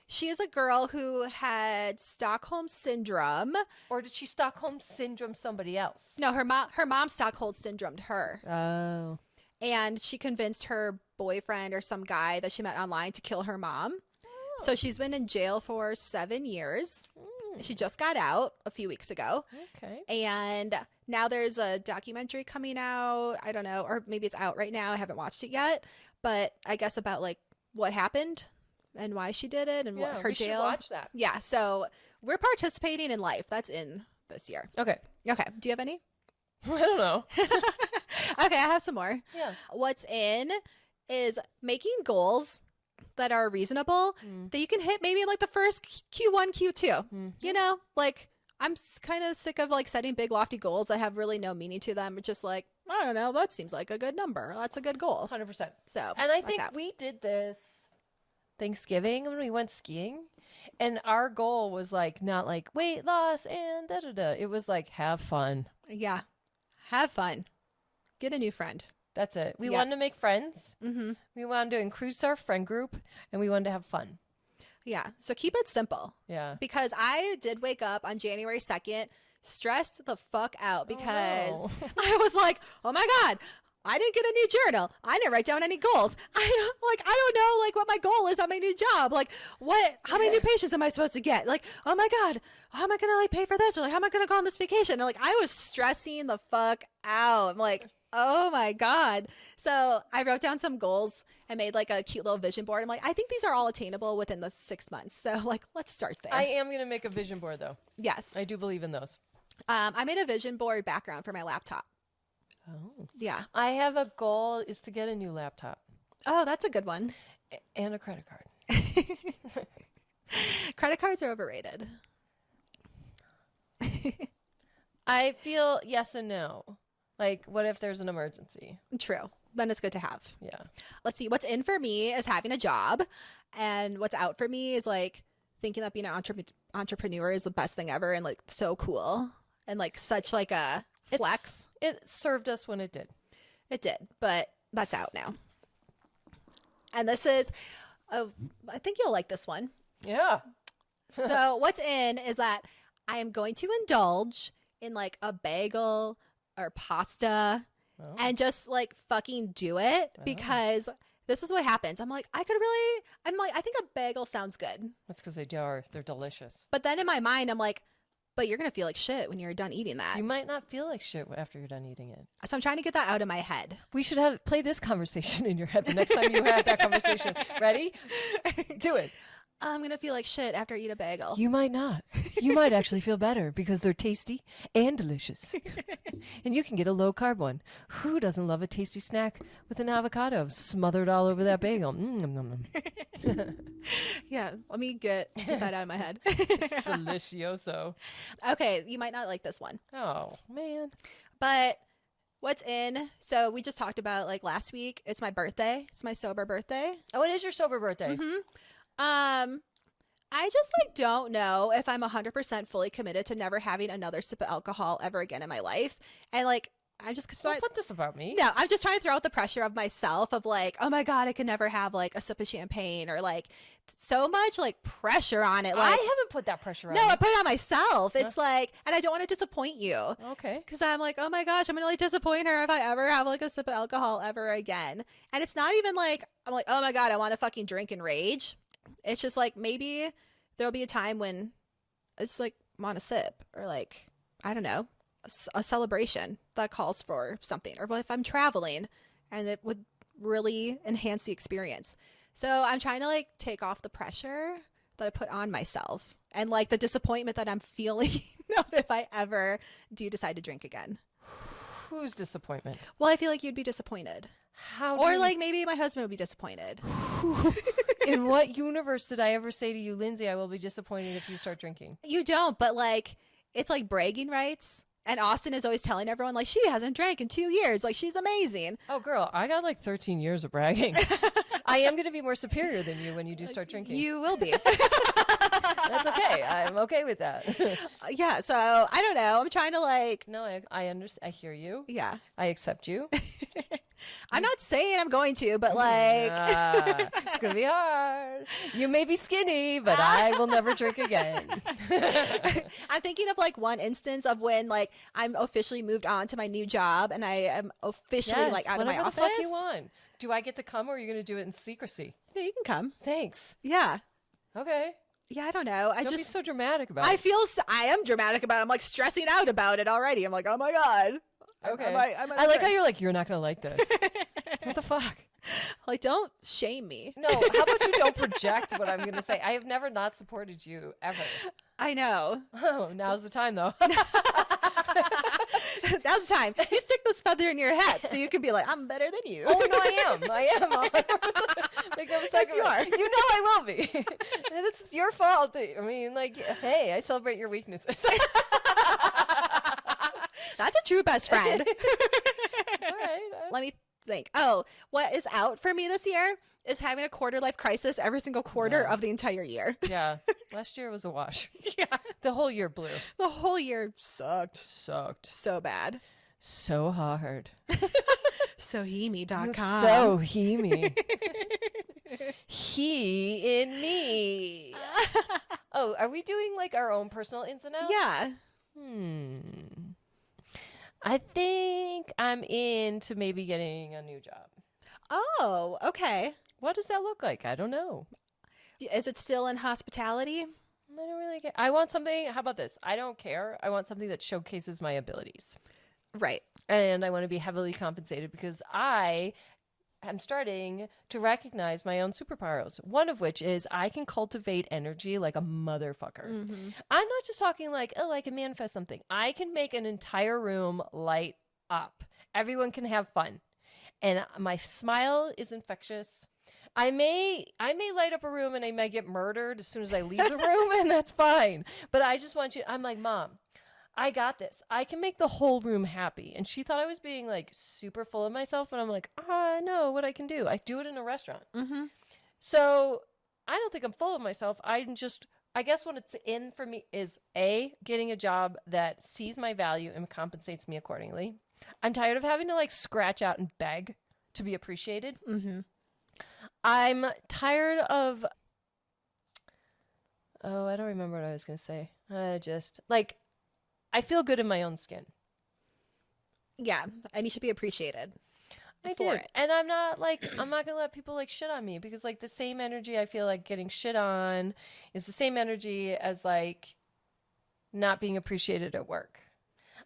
she is a girl who had Stockholm syndrome. Or did she Stockholm syndrome somebody else? No, her mom Stockholm syndromed her. Oh. And she convinced her boyfriend or some guy that she met online to kill her mom. So she's been in jail for 7 years. She just got out a few weeks ago. Okay. And now there's a documentary coming out. I don't know, or maybe it's out right now. I haven't watched it yet, but I guess about like what happened and why she did it and what her we jail. should watch that. Yeah, so we're participating in life. That's in this year. Okay. Okay. Do you have any? I don't know. Okay, I have some more. Yeah. What's in is making goals that are reasonable that you can hit maybe like the first Q1, Q2. You know, like I'm kind of sick of like setting big lofty goals that have really no meaning to them. It's just like, I don't know, that seems like a good number. That's a good goal. 100%. So, And I that's think out. we did this Thanksgiving when we went skiing. And our goal was like, not like weight loss and da da da. It was like, have fun. Yeah. Have fun. Get a new friend. That's it. We Yeah. wanted to make friends. Mm-hmm. We wanted to increase our friend group. And we wanted to have fun. Yeah. So keep it simple. Yeah. Because I did wake up on January 2nd stressed the fuck out because no. I was like, oh my God, I didn't get a new journal. I didn't write down any goals. I don't know like what my goal is on my new job. Like how many new patients am I supposed to get? Like, oh my God, how am I going to like pay for this? Or like, how am I going to go on this vacation? And like, I was stressing the fuck out. I'm like, oh my God. So I wrote down some goals and made like a cute little vision board. I'm like, I think these are all attainable within the 6 months. So like, let's start there. I am going to make a vision board, though. Yes. I do believe in those. I made a vision board background for my laptop. Oh. Yeah. I have a goal is to get a new laptop Oh, that's a good one. and a credit card. Credit cards are overrated. I feel yes and no. Like, what if there's an emergency? True. Then it's good to have. Yeah. Let's see. What's in for me is having a job, and what's out for me is like thinking that being an entrepreneur is the best thing ever and like so cool and like such like a flex. It served us when it did. It did, but that's out now. And this is, I think you'll like this one. Yeah. So what's in is that I am going to indulge in like a bagel or pasta and just like fucking do it because this is what happens. I'm like, I think a bagel sounds good. That's because they're delicious. But then in my mind, I'm like, but you're going to feel like shit when you're done eating that. You might not feel like shit after you're done eating it. So I'm trying to get that out of my head. We should play this conversation in your head the next time you have that conversation. Ready? Do it. I'm going to feel like shit after I eat a bagel. You might not. You might actually feel better because they're tasty and delicious. And you can get a low carb one. Who doesn't love a tasty snack with an avocado smothered all over that bagel? Yeah, let me get that out of my head. It's delicioso. Okay, you might not like this one. Oh, man. But what's in? So we just talked about like last week. It's my birthday. It's my sober birthday. Oh, it is your sober birthday. Mm-hmm. I just like don't know if I'm 100% fully committed to never having another sip of alcohol ever again in my life. And like, I'm just Don't put this about me. No, I'm just trying to throw out the pressure of myself of like, oh my God, I can never have like a sip of champagne or like so much like pressure on it. Like, I haven't put that pressure on no, you. I put it on myself. It's like, and I don't want to disappoint you. Okay. Because I'm like, oh my gosh, I'm going to like disappoint her if I ever have like a sip of alcohol ever again. And it's not even like, I'm like, oh my God, I want to fucking drink and rage. It's just like, maybe there'll be a time when I just like want a sip or like, I don't know, a celebration that calls for something, or if I'm traveling and it would really enhance the experience. So I'm trying to like take off the pressure that I put on myself and like the disappointment that I'm feeling if I ever do decide to drink again. Whose disappointment? Well, I feel like you'd be disappointed. Or like maybe my husband would be disappointed. In what universe did I ever say to you, Lindsay, I will be disappointed if you start drinking? You don't, but like it's like bragging rights. And Austin is always telling everyone like she hasn't drank in 2 years. Like she's amazing. Oh, girl, I got like 13 years of bragging. I am going to be more superior than you when you do start drinking. You will be. That's okay. I'm okay with that. Yeah. So I don't know. I'm trying to like. No, I understand. I hear you. Yeah. I accept you. I'm not saying I'm going to, but like. It's going to be hard. You may be skinny, but I will never drink again. I'm thinking of like one instance of when like I'm officially moved on to my new job and I am officially like out of my office. Whatever the fuck you want. Do I get to come or are you going to do it in secrecy? Yeah, you can come. Thanks. Yeah. Okay. Yeah, I don't know. Don't be so dramatic about I it. I am dramatic about it. I'm like stressing out about it already. I'm like, oh my God. Okay. I like how you're not going to like this. What the fuck? Like, don't shame me. No, how about you don't project what I'm going to say? I have never not supported you, ever. I know. Oh, now's the time, though. Now's the time. You stick this feather in your hat so you can be like, I'm better than you. Oh, no, I am. Make no mistake Yes, you are. You know I will be. It's your fault. I mean, like, hey, I celebrate your weaknesses. That's a true best friend. All right. Let me think. Oh, what is out for me this year is having a quarter life crisis every single quarter of the entire year. Yeah. Last year was a wash. Yeah. The whole year blew. The whole year sucked. Sucked. So bad. So hard. Sohimi.com. So he-me. He in me. Oh, are we doing like our own personal ins and outs? Yeah. I think I'm into maybe getting a new job. Oh, okay. What does that look like? I don't know. Is it still in hospitality? I don't really care. I want something. How about this? I don't care. I want something that showcases my abilities. Right. And I want to be heavily compensated because I am starting to recognize my own superpowers. One of which is I can cultivate energy like a motherfucker. Mm-hmm. I'm not just talking like, oh, I can manifest something. I can make an entire room light up. Everyone can have fun. And my smile is infectious. I may light up a room and I might get murdered as soon as I leave the room, and that's fine. But I just want you. I'm like, Mom, I got this. I can make the whole room happy. And she thought I was being like super full of myself. And I'm like, I know what I can do. I do it in a restaurant. Mm-hmm. So I don't think I'm full of myself. I guess what it's in for me is A, getting a job that sees my value and compensates me accordingly. I'm tired of having to like scratch out and beg to be appreciated. Mm-hmm. I'm tired of, I don't remember what I was going to say. I feel good in my own skin. Yeah, and you should be appreciated. I for did. it. And I'm not going to let people like shit on me because like the same energy I feel like getting shit on is the same energy as like not being appreciated at work.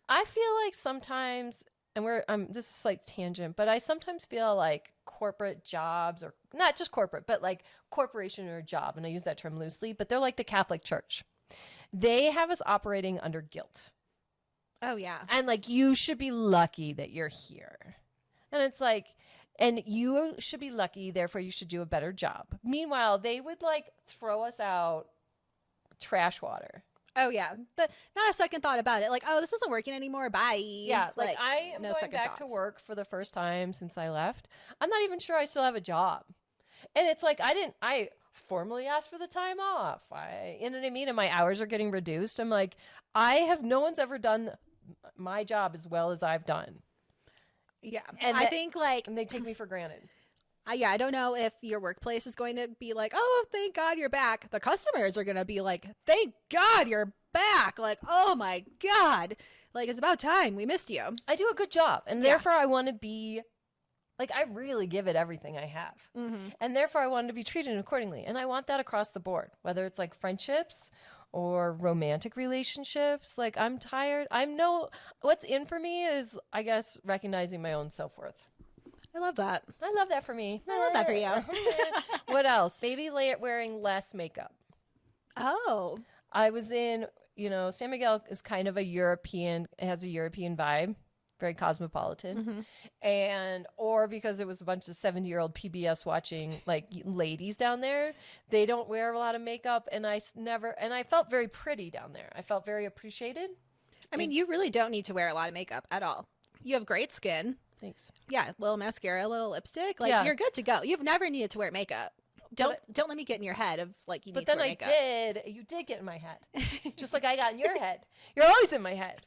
I feel like sometimes, and this is a slight tangent, but I sometimes feel like corporate jobs, or not just corporate, but like corporation or job, and I use that term loosely, but they're like the Catholic Church. They have us operating under guilt. Oh, yeah. And like, you should be lucky that you're here. And it's like, and you should be lucky, therefore you should do a better job. Meanwhile, they would like throw us out trash water. Oh, yeah. But not a second thought about it. Like, oh, this isn't working anymore. Bye. Yeah. Like I am no going second back to thoughts. work for the first time since I left. I'm not even sure I still have a job. And it's like, I formally asked for the time off. You know what I mean? And my hours are getting reduced. I'm like, no one's ever done my job as well as I've done. Yeah. And I think like, and they take me for granted. I don't know if your workplace is going to be like, oh, thank God you're back. The customers are going to be like, thank God you're back. Like, oh my God. Like, it's about time. We missed you. I do a good job. And Yeah. therefore I want to be like, I really give it everything I have. Mm-hmm. And therefore I want to be treated accordingly. And I want that across the board, whether it's like friendships or romantic relationships. Like, I'm tired. What's in for me is, I guess, recognizing my own self-worth. I love that. I love that for me. I love that for you. What else? Maybe wearing less makeup. Oh. I was in, San Miguel is kind of it has a European vibe, very cosmopolitan. Mm-hmm. Or because it was a bunch of 70-year-old PBS watching like ladies down there, they don't wear a lot of makeup. And I felt very pretty down there. I felt very appreciated. I mean, you really don't need to wear a lot of makeup at all. You have great skin. Thanks. Yeah, little mascara, little lipstick. Like, Yeah. you're good to go. You've never needed to wear makeup. Don't let me get in your head of like you need to wear makeup. But then you did get in my head. Just like I got in your head. You're always in my head.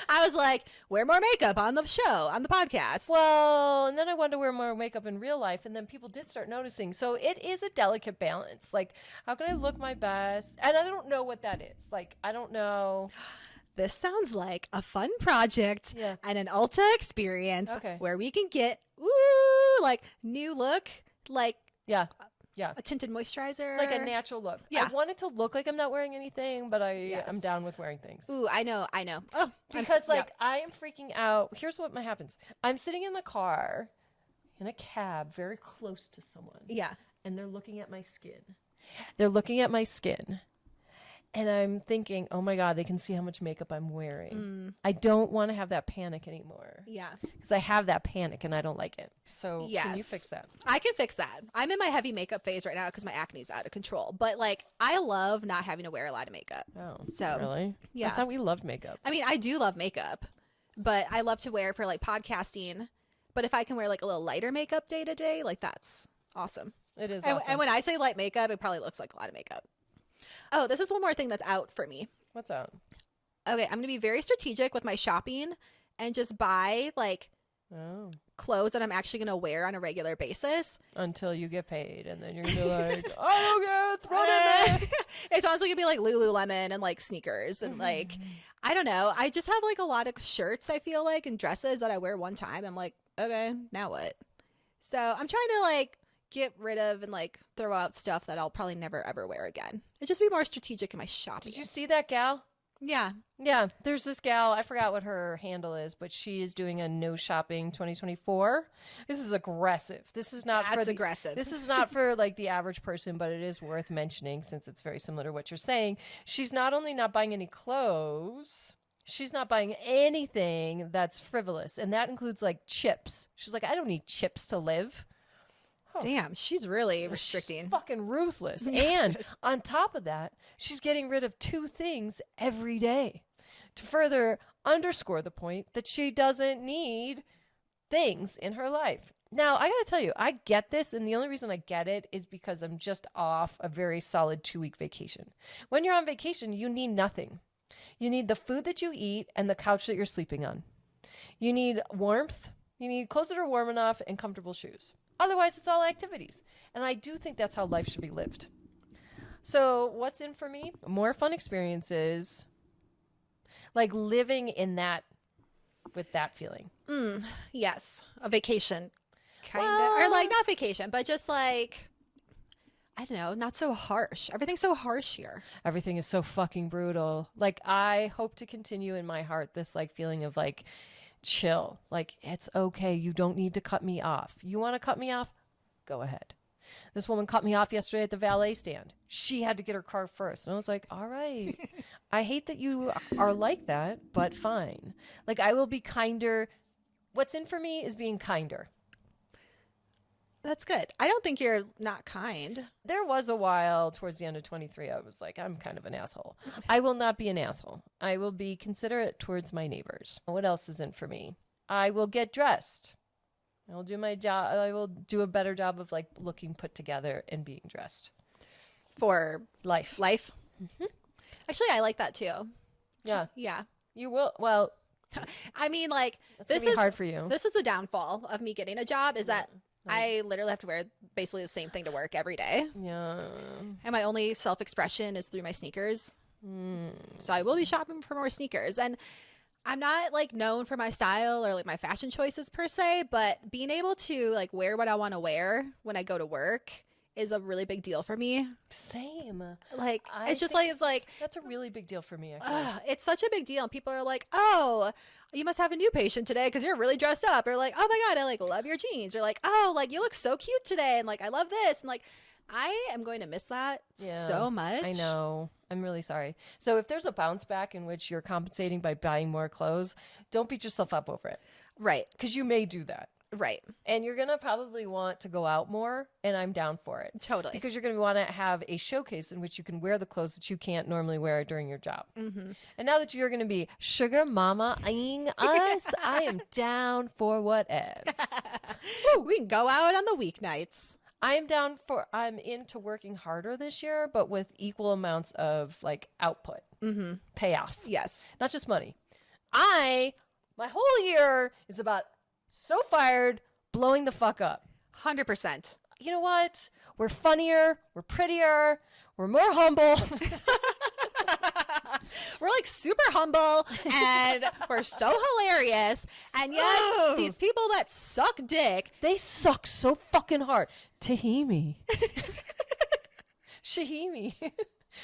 I was like, wear more makeup on the show, on the podcast. Well, and then I wanted to wear more makeup in real life, and then people did start noticing. So it is a delicate balance. Like, how can I look my best? And I don't know what that is. Like, I don't know. This sounds like a fun project Yeah. and an Ulta experience Okay. where we can get like new look, like Yeah. a tinted moisturizer, Like a natural look. Yeah. I want it to look like I'm not wearing anything, but Yes. I'm down with wearing things. Ooh, I know. Oh, Because I am freaking out. Here's what happens. I'm sitting in the car in a cab very close to someone. yeah. And they're looking at my skin. They're looking at my skin. And I'm thinking, oh my God, they can see how much makeup I'm wearing. I don't want to have that panic anymore. Yeah. Because I have that panic and I don't like it. So can you Yes. fix that? I can fix that. I'm in my heavy makeup phase right now because my acne's out of control. But like, I love not having to wear a lot of makeup. Oh, So, really? yeah. I thought we loved makeup. I mean, I do love makeup, but I love to wear it for like podcasting. But if I can wear like a little lighter makeup day to day, like that's awesome. It is And, awesome. and when I say light makeup, it probably looks like a lot of makeup. Oh, this is one more thing that's out for me. What's out? Okay, I'm going to be very strategic with my shopping and just buy like Oh. clothes that I'm actually going to wear on a regular basis. Until you get paid. And then you're going to be like, oh, okay, throw it in there. It's honestly going to be like Lululemon and like sneakers and like, I don't know. I just have like a lot of shirts, I feel like, and dresses that I wear one time. I'm like, okay, now what? So I'm trying to like get rid of and like throw out stuff that I'll probably never ever wear again. It just be more strategic in my shopping. Did you see that gal? Yeah. Yeah, there's this gal, I forgot what her handle is, but she is doing a no shopping 2024. This is aggressive. This is not That's for aggressive. This is not for like the average person, but it is worth mentioning since it's very similar to what you're saying. She's not only not buying any clothes, she's not buying anything that's frivolous, and that includes like chips. She's like, I don't need chips to live. Damn, she's really restricting. She's fucking ruthless. And on top of that, she's getting rid of 2 things every day. to further underscore the point that she doesn't need things in her life. Now, I gotta tell you, I get this, and the only reason I get it is because I'm just off a very solid 2-week vacation. When you're on vacation, you need nothing. You need the food that you eat and the couch that you're sleeping on. You need warmth. You need clothes that are warm enough and comfortable shoes. Otherwise, it's all activities. And I do think that's how life should be lived. So what's in for me? More fun experiences, like living in that, with that feeling. Yes, a vacation, kind of, Well- or like not vacation, but just like I don't know, not so harsh. Everything's so harsh here. Everything is so fucking brutal. Like, I hope to continue in my heart this like feeling of like chill. Like, it's okay. You don't need to cut me off. You want to cut me off? Go ahead. This woman cut me off yesterday at the valet stand. She had to get her car first. And I was like, all right. I hate that you are like that, but fine. Like, I will be kinder. What's in for me is being kinder. That's good. I don't think you're not kind. There was a while towards the end of 23, I was like, I'm kind of an asshole. I will not be an asshole. I will be considerate towards my neighbors. What else is in for me? I will get dressed. I will do my job. I will do a better job of like looking put together and being dressed. For Life. life. Actually, I like that too. Yeah. Yeah. You will. Well, I mean, like, it's this going to be is hard for you. this is the downfall of me getting a job is that I literally have to wear basically the same thing to work every day. Yeah. And my only self-expression is through my sneakers. So I will be shopping for more sneakers. And I'm not like known for my style or like my fashion choices per se, but being able to like wear what I want to wear when I go to work is a really big deal for me. Same. Like, I it's just think like, it's like, that's a really big deal for me, actually. it's such a big deal. And people are like, oh, you must have a new patient today because you're really dressed up. Or like, oh my God, I like love your jeans. Or like, oh, like you look so cute today. And like, I love this. And like, I am going to miss that so much. I know. I'm really sorry. So if there's a bounce back in which you're compensating by buying more clothes, don't beat yourself up over it. Right. Because you may do that. Right. And you're going to probably want to go out more, and I'm down for it. Totally. Because you're going to want to have a showcase in which you can wear the clothes that you can't normally wear during your job. Mm-hmm. And now that you're going to be sugar mama-ing us, I am down for whatever. We can go out on the weeknights. I'm into working harder this year, but with equal amounts of like output, payoff. Yes. Not just money. My whole year is about so fired, blowing the fuck up. 100%. You know what? We're funnier, we're prettier, we're more humble. We're like super humble and we're so hilarious. And yet, these people that suck dick, They suck so fucking hard. Tahimi. Shahimi.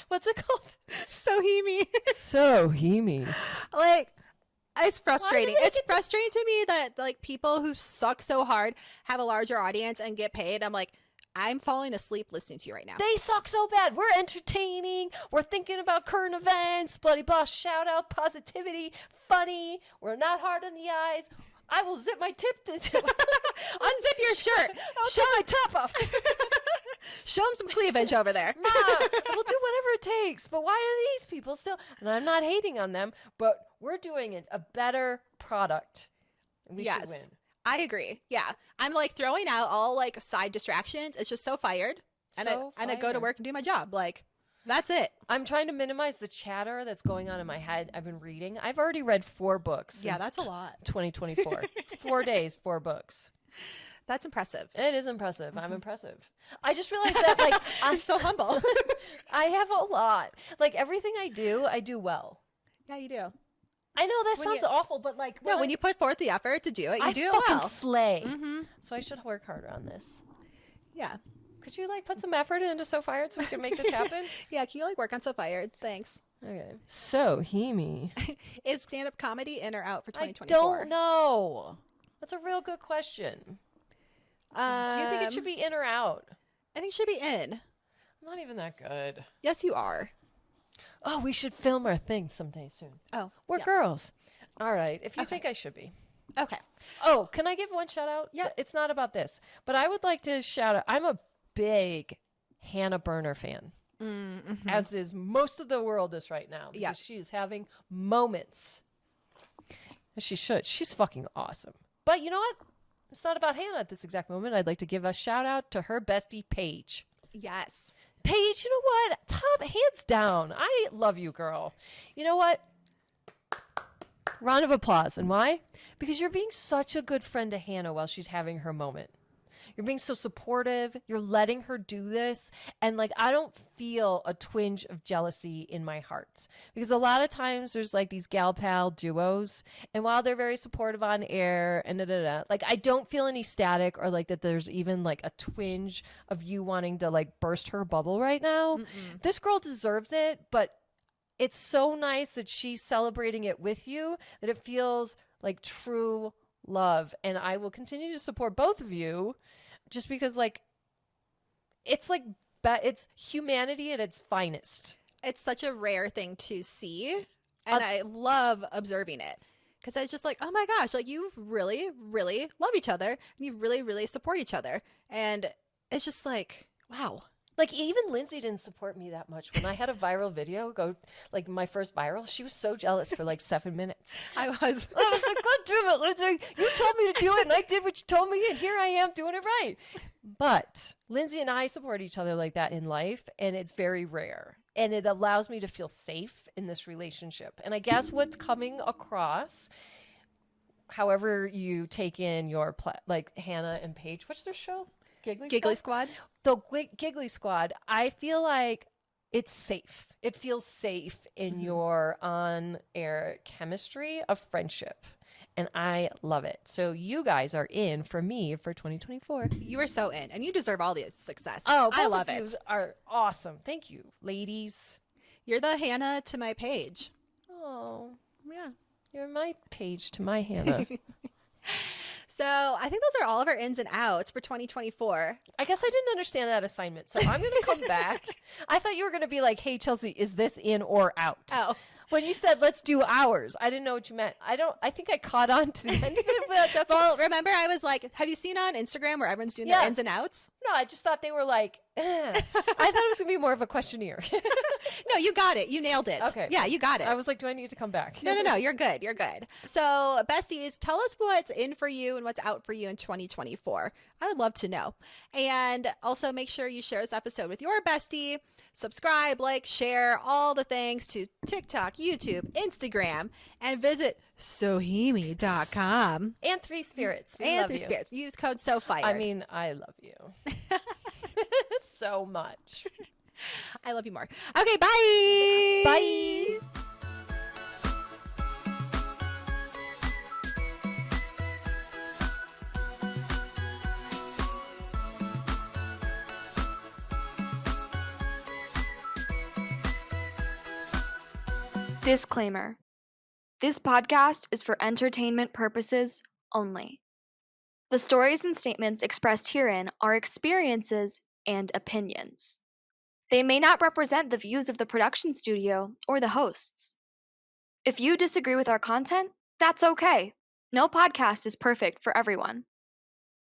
What's it called? Sohimi. Sohimi. Like, it's frustrating. they It's frustrating to me that like people who suck so hard have a larger audience and get paid. I'm like, I'm falling asleep listening to you right now. They suck so bad. We're entertaining. We're thinking about current events. Bloody boss shout out, positivity, funny. We're not hard on the eyes. I will zip my tip to Unzip your shirt. show my top off. Show them some cleavage over there. We'll do whatever it takes. But why are these people still? And I'm not hating on them, but we're doing a better product. And we should win. I agree. Yeah. I'm like throwing out all like side distractions. It's just so fired. And I go to work and do my job. Like, that's it. I'm trying to minimize the chatter that's going on in my head. I've been reading. I've already read 4 books. Yeah, that's a lot. 2024. 4 days, 4 books. That's impressive. It is impressive. I'm impressive. I just realized that, like, I'm so humble. I have a lot. Like, everything I do well. Yeah, you do. I know that When sounds you- awful, but like, No, when you put forth the effort to do it, you I do it fucking well. slay. Mm-hmm. So I should work harder on this. Yeah. Could you like put some effort into So Fired so we can make this happen? Yeah, can you like work on So Fired? Thanks. Okay. So Hemi. Is stand-up comedy in or out for I 2024? don't know. That's a real good question. Do you think it should be in or out? I think it should be in. I'm not even that good. Yes, you are. Oh, we should film our thing someday soon. Oh, We're yeah. girls. All right. If you think I should be. Okay. Oh, can I give one shout out? Yeah, it's not about this, but I would like to shout out. I'm a big Hannah Berner fan. Mm-hmm. as is most of the world is right now, because she is having moments. As she should. She's fucking awesome. But you know what? It's not about Hannah at this exact moment. I'd like to give a shout out to her bestie, Paige. Yes. Paige, you know what? Top, hands down. I love you, girl. You know what? Round of applause. And why? Because you're being such a good friend to Hannah while she's having her moment. You're being so supportive. You're letting her do this. And like, I don't feel a twinge of jealousy in my heart, because a lot of times there's like these gal pal duos. And while they're very supportive on air and like, I don't feel any static or like that there's even like a twinge of you wanting to like burst her bubble right now. Mm-mm. This girl deserves it, but it's so nice that she's celebrating it with you, that it feels like true love. And I will continue to support both of you, just because like it's like it's humanity at its finest. It's such a rare thing to see, and I love observing it, because it's just like, oh my gosh, like you really, really love each other, and you really, really support each other, and it's just like, wow. Like, even Lindsay didn't support me that much. When I had a viral video go, like my first viral, she was so jealous for like 7 minutes. I was like, God damn it, Lindsay, you told me to do it and I did what you told me, and here I am doing it right. But Lindsay and I support each other like that in life, and it's very rare. And it allows me to feel safe in this relationship. And I guess what's coming across, however you take in your, like Hannah and Paige, what's their show? Giggly Squad? The Giggly Squad, I feel like it's safe. It feels safe in your on-air chemistry of friendship. And I love it. So you guys are in for me for 2024. You are so in, and you deserve all the success. Oh, I love it. You are awesome. Thank you, ladies. You're the Hannah to my Paige. Oh, yeah. You're my Paige to my Hannah. So I think those are all of our ins and outs for 2024. I guess I didn't understand that assignment, so I'm going to come back. I thought you were going to be like, hey, Chelsea, is this in or out? Oh. When you said, let's do ours, I didn't know what you meant. I think I caught on to the end of it, but that's well, remember I was like, have you seen on Instagram where everyone's doing their ins and outs? No, I just thought they were like, I thought it was going to be more of a questionnaire. No, you got it. You nailed it. Okay. Yeah, you got it. I was like, do I need to come back? No. You're good. You're good. So, besties, tell us what's in for you and what's out for you in 2024. I would love to know. And also make sure you share this episode with your bestie. Subscribe, like, share, all the things to TikTok, YouTube, Instagram, and visit sohimi.com. And Three Spirits. We and love Three you. Spirits. Use code SOFIRED. I mean, I love you. So much. I love you more. Okay, bye. Bye. Disclaimer. This podcast is for entertainment purposes only. The stories and statements expressed herein are experiences and opinions. They may not represent the views of the production studio or the hosts. If you disagree with our content, that's okay. No podcast is perfect for everyone.